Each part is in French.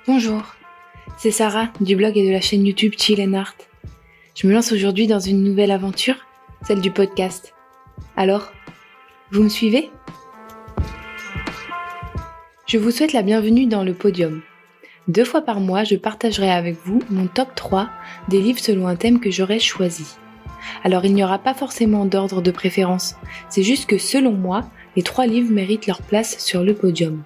Bonjour, c'est Sarah du blog et de la chaîne YouTube Chill & Art. Je me lance aujourd'hui dans une nouvelle aventure, celle du podcast. Alors, vous me suivez ? Je vous souhaite la bienvenue dans le podium. 2 fois par mois, je partagerai avec vous mon top 3 des livres selon un thème que j'aurai choisi. Alors il n'y aura pas forcément d'ordre de préférence, c'est juste que selon moi, les 3 livres méritent leur place sur le podium.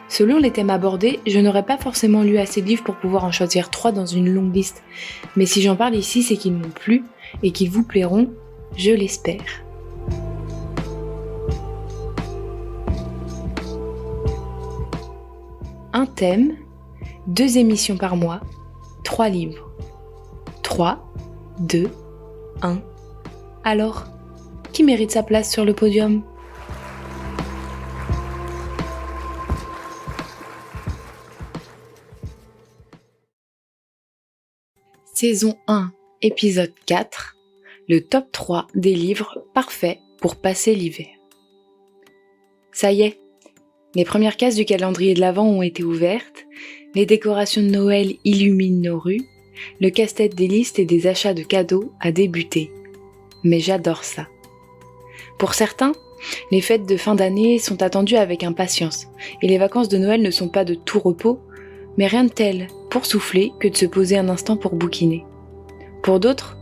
Selon les thèmes abordés, je n'aurais pas forcément lu assez de livres pour pouvoir en choisir 3 dans une longue liste. Mais si j'en parle ici, c'est qu'ils m'ont plu et qu'ils vous plairont, je l'espère. Un thème, 2 émissions par mois, 3 livres. 3, 2, 1. Alors, qui mérite sa place sur le podium ? Saison 1, épisode 4, le top 3 des livres parfaits pour passer l'hiver. Ça y est, les premières cases du calendrier de l'Avent ont été ouvertes, les décorations de Noël illuminent nos rues, le casse-tête des listes et des achats de cadeaux a débuté. Mais j'adore ça. Pour certains, les fêtes de fin d'année sont attendues avec impatience, et les vacances de Noël ne sont pas de tout repos, mais rien de tel pour souffler que de se poser un instant pour bouquiner. Pour d'autres,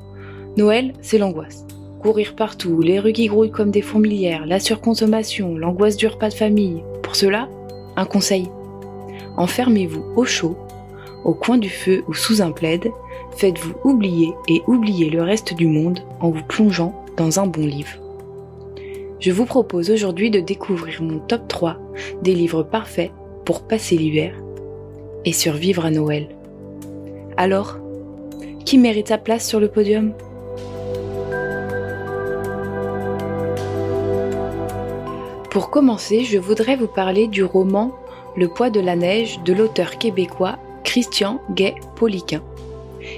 Noël, c'est l'angoisse. Courir partout, les rues qui grouillent comme des fourmilières, la surconsommation, l'angoisse du repas de famille. Pour cela, un conseil. Enfermez-vous au chaud, au coin du feu ou sous un plaid, faites-vous oublier et oubliez le reste du monde en vous plongeant dans un bon livre. Je vous propose aujourd'hui de découvrir mon top 3 des livres parfaits pour passer l'hiver et survivre à Noël. Alors, qui mérite sa place sur le podium ? Pour commencer, je voudrais vous parler du roman Le poids de la neige de l'auteur québécois Christian Gay-Poliquin.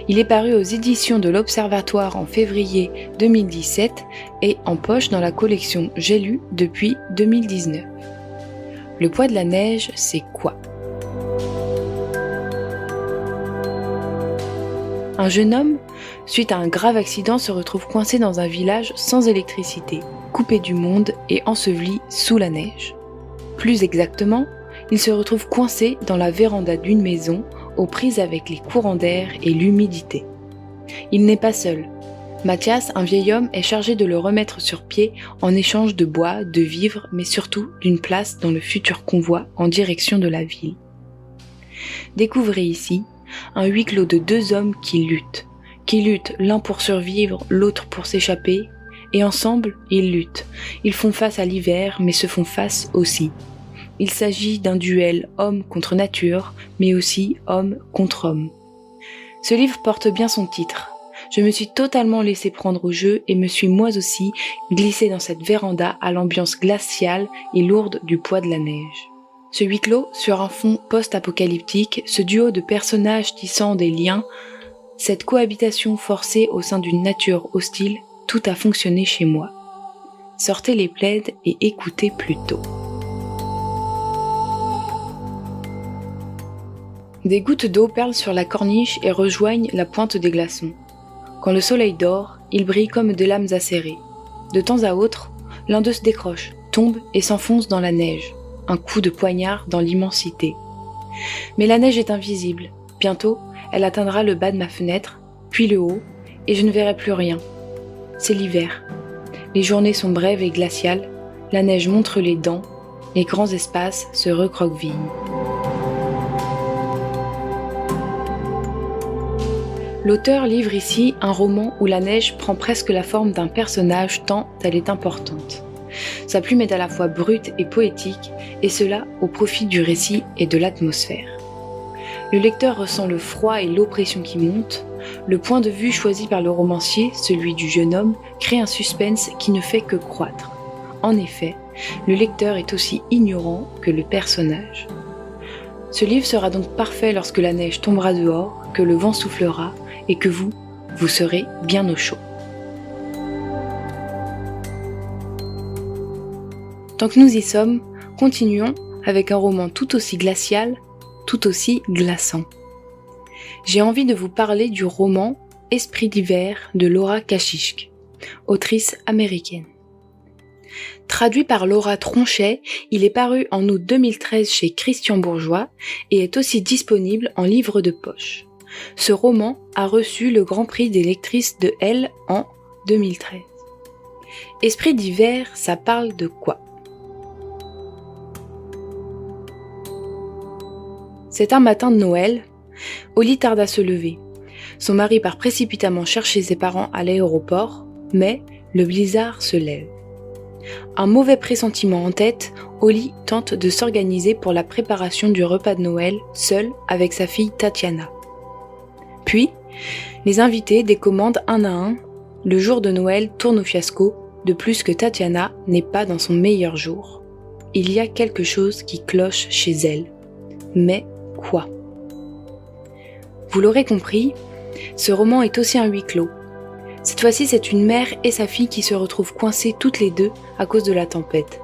Il est paru aux éditions de l'Observatoire en février 2017 et en poche dans la collection J'ai lu depuis 2019. Le poids de la neige, c'est quoi ? Un jeune homme, suite à un grave accident, se retrouve coincé dans un village sans électricité, coupé du monde et enseveli sous la neige. Plus exactement, il se retrouve coincé dans la véranda d'une maison, aux prises avec les courants d'air et l'humidité. Il n'est pas seul. Mathias, un vieil homme, est chargé de le remettre sur pied en échange de bois, de vivres, mais surtout d'une place dans le futur convoi en direction de la ville. Découvrez ici un huis clos de 2 hommes qui luttent l'un pour survivre, l'autre pour s'échapper, et ensemble, ils luttent. Ils font face à l'hiver, mais se font face aussi. Il s'agit d'un duel homme contre nature, mais aussi homme contre homme. Ce livre porte bien son titre. Je me suis totalement laissé prendre au jeu et me suis moi aussi glissée dans cette véranda à l'ambiance glaciale et lourde du poids de la neige. Ce huis clos, sur un fond post-apocalyptique, ce duo de personnages tissant des liens, cette cohabitation forcée au sein d'une nature hostile, tout a fonctionné chez moi. Sortez les plaids et écoutez plutôt. Des gouttes d'eau perlent sur la corniche et rejoignent la pointe des glaçons. Quand le soleil dort, ils brillent comme des lames acérées. De temps à autre, l'un d'eux se décroche, tombe et s'enfonce dans la neige. Un coup de poignard dans l'immensité. Mais la neige est invisible. Bientôt, elle atteindra le bas de ma fenêtre, puis le haut, et je ne verrai plus rien. C'est l'hiver. Les journées sont brèves et glaciales, la neige montre les dents, les grands espaces se recroquevillent. L'auteur livre ici un roman où la neige prend presque la forme d'un personnage tant elle est importante. Sa plume est à la fois brute et poétique, et cela au profit du récit et de l'atmosphère. Le lecteur ressent le froid et l'oppression qui montent. Le point de vue choisi par le romancier, celui du jeune homme, crée un suspense qui ne fait que croître. En effet, le lecteur est aussi ignorant que le personnage. Ce livre sera donc parfait lorsque la neige tombera dehors, que le vent soufflera et que vous serez bien au chaud. Tant que nous y sommes, continuons avec un roman tout aussi glacial, tout aussi glaçant. J'ai envie de vous parler du roman Esprit d'hiver de Laura Kaschick, autrice américaine. Traduit par Laura Tronchet, il est paru en août 2013 chez Christian Bourgeois et est aussi disponible en livre de poche. Ce roman a reçu le Grand Prix des lectrices de Elle en 2013. Esprit d'hiver, ça parle de quoi ? C'est un matin de Noël. Holly tarde à se lever. Son mari part précipitamment chercher ses parents à l'aéroport, mais le blizzard se lève. Un mauvais pressentiment en tête, Holly tente de s'organiser pour la préparation du repas de Noël, seule avec sa fille Tatiana. Puis, les invités décommandent un à un. Le jour de Noël tourne au fiasco, de plus que Tatiana n'est pas dans son meilleur jour. Il y a quelque chose qui cloche chez elle. Mais quoi ? Vous l'aurez compris, ce roman est aussi un huis clos. Cette fois-ci, c'est une mère et sa fille qui se retrouvent coincées toutes les deux à cause de la tempête.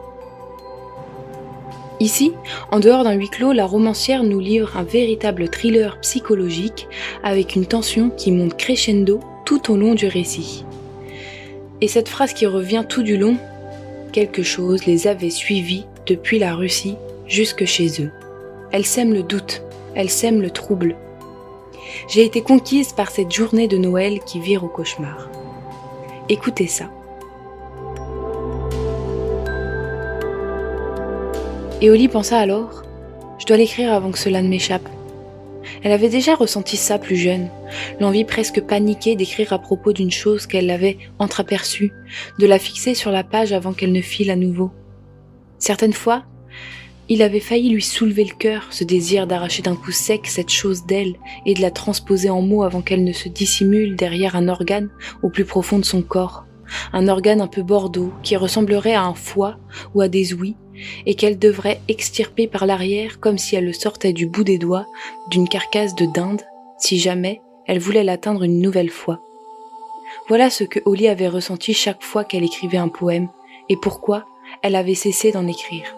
Ici, en dehors d'un huis clos, la romancière nous livre un véritable thriller psychologique avec une tension qui monte crescendo tout au long du récit. Et cette phrase qui revient tout du long, quelque chose les avait suivis depuis la Russie jusque chez eux. Elle sème le doute, elle sème le trouble. J'ai été conquise par cette journée de Noël qui vire au cauchemar. Écoutez ça. Et Holly pensa alors, je dois l'écrire avant que cela ne m'échappe. Elle avait déjà ressenti ça plus jeune, l'envie presque paniquée d'écrire à propos d'une chose qu'elle avait entreaperçue, de la fixer sur la page avant qu'elle ne file à nouveau. Certaines fois, il avait failli lui soulever le cœur, ce désir d'arracher d'un coup sec cette chose d'elle et de la transposer en mots avant qu'elle ne se dissimule derrière un organe au plus profond de son corps. Un organe un peu bordeaux qui ressemblerait à un foie ou à des ouïes et qu'elle devrait extirper par l'arrière comme si elle le sortait du bout des doigts d'une carcasse de dinde si jamais elle voulait l'atteindre une nouvelle fois. Voilà ce que Holly avait ressenti chaque fois qu'elle écrivait un poème et pourquoi elle avait cessé d'en écrire.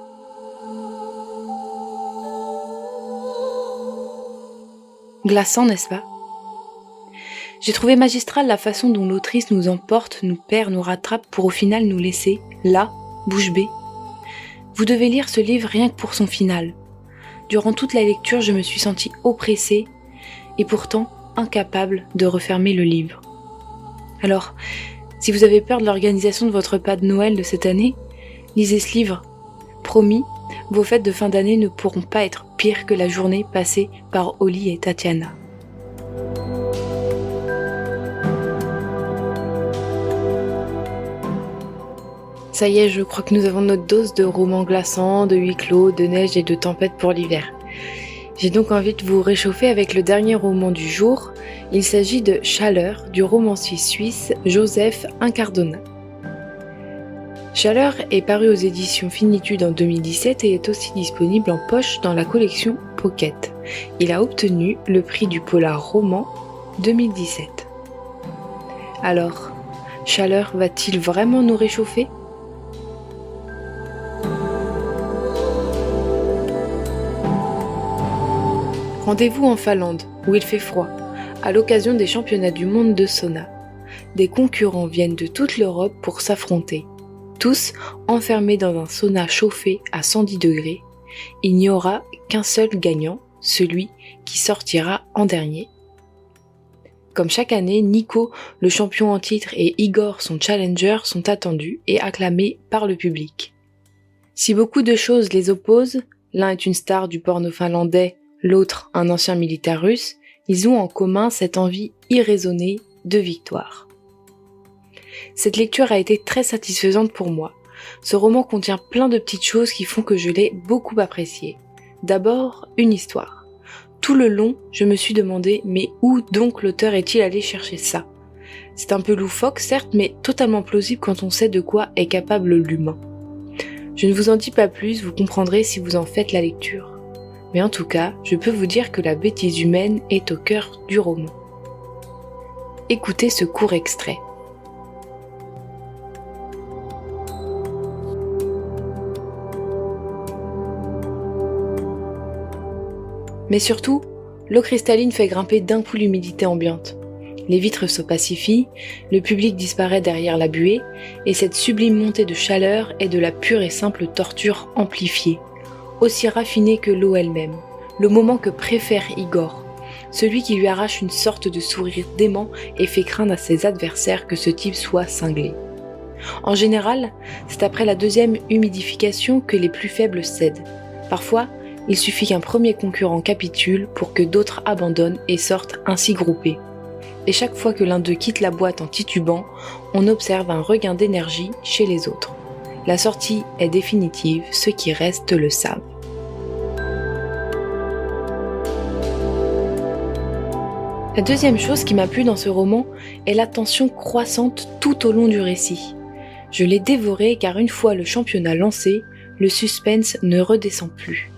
Glaçant, n'est-ce pas ? J'ai trouvé magistrale la façon dont l'autrice nous emporte, nous perd, nous rattrape pour au final nous laisser, là, bouche bée. Vous devez lire ce livre rien que pour son final. Durant toute la lecture, je me suis sentie oppressée et pourtant incapable de refermer le livre. Alors, si vous avez peur de l'organisation de votre repas de Noël de cette année, lisez ce livre. Promis, vos fêtes de fin d'année ne pourront pas être pires que la journée passée par Holly et Tatiana. Ça y est, je crois que nous avons notre dose de romans glaçants, de huis clos, de neige et de tempête pour l'hiver. J'ai donc envie de vous réchauffer avec le dernier roman du jour. Il s'agit de Chaleur du romancier suisse Joseph Incardona. Chaleur est paru aux éditions Finitude en 2017 et est aussi disponible en poche dans la collection Pocket. Il a obtenu le prix du Polar Roman 2017. Alors, Chaleur va-t-il vraiment nous réchauffer ? Rendez-vous en Finlande, où il fait froid, à l'occasion des championnats du monde de sauna. Des concurrents viennent de toute l'Europe pour s'affronter. Tous enfermés dans un sauna chauffé à 110 degrés. Il n'y aura qu'un seul gagnant, celui qui sortira en dernier. Comme chaque année, Nico, le champion en titre, et Igor, son challenger, sont attendus et acclamés par le public. Si beaucoup de choses les opposent, l'un est une star du porno finlandais, l'autre un ancien militaire russe, ils ont en commun cette envie irraisonnée de victoire. Cette lecture a été très satisfaisante pour moi. Ce roman contient plein de petites choses qui font que je l'ai beaucoup apprécié. D'abord, une histoire. Tout le long, je me suis demandé, mais où donc l'auteur est-il allé chercher ça ? C'est un peu loufoque, certes, mais totalement plausible quand on sait de quoi est capable l'humain. Je ne vous en dis pas plus, vous comprendrez si vous en faites la lecture. Mais en tout cas, je peux vous dire que la bêtise humaine est au cœur du roman. Écoutez ce court extrait. Mais surtout, l'eau cristalline fait grimper d'un coup l'humidité ambiante. Les vitres se pacifient, le public disparaît derrière la buée, et cette sublime montée de chaleur est de la pure et simple torture amplifiée, aussi raffinée que l'eau elle-même, le moment que préfère Igor, celui qui lui arrache une sorte de sourire dément et fait craindre à ses adversaires que ce type soit cinglé. En général, c'est après la deuxième humidification que les plus faibles cèdent. Parfois, il suffit qu'un premier concurrent capitule pour que d'autres abandonnent et sortent ainsi groupés. Et chaque fois que l'un d'eux quitte la boîte en titubant, on observe un regain d'énergie chez les autres. La sortie est définitive, ceux qui restent le savent. La deuxième chose qui m'a plu dans ce roman est la tension croissante tout au long du récit. Je l'ai dévoré car une fois le championnat lancé, le suspense ne redescend plus.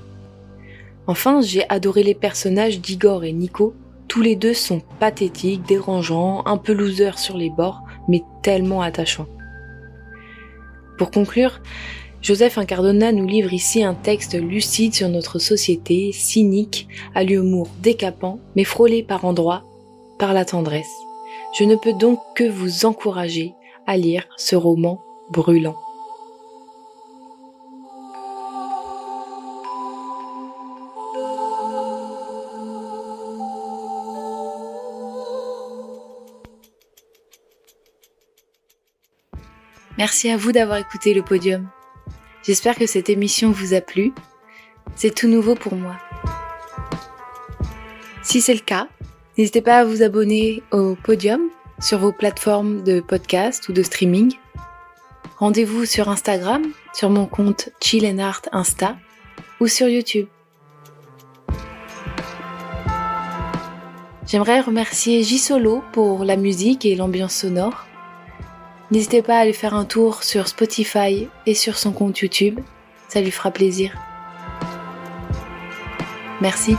Enfin, j'ai adoré les personnages d'Igor et Nico. Tous les deux sont pathétiques, dérangeants, un peu losers sur les bords, mais tellement attachants. Pour conclure, Joseph Incardona nous livre ici un texte lucide sur notre société, cynique, à l'humour décapant, mais frôlé par endroits par la tendresse. Je ne peux donc que vous encourager à lire ce roman brûlant. Merci à vous d'avoir écouté le podium. J'espère que cette émission vous a plu. C'est tout nouveau pour moi. Si c'est le cas, n'hésitez pas à vous abonner au podium sur vos plateformes de podcast ou de streaming. Rendez-vous sur Instagram, sur mon compte Chill and Art Insta ou sur YouTube. J'aimerais remercier J-Solo pour la musique et l'ambiance sonore. N'hésitez pas à aller faire un tour sur Spotify et sur son compte YouTube, ça lui fera plaisir. Merci.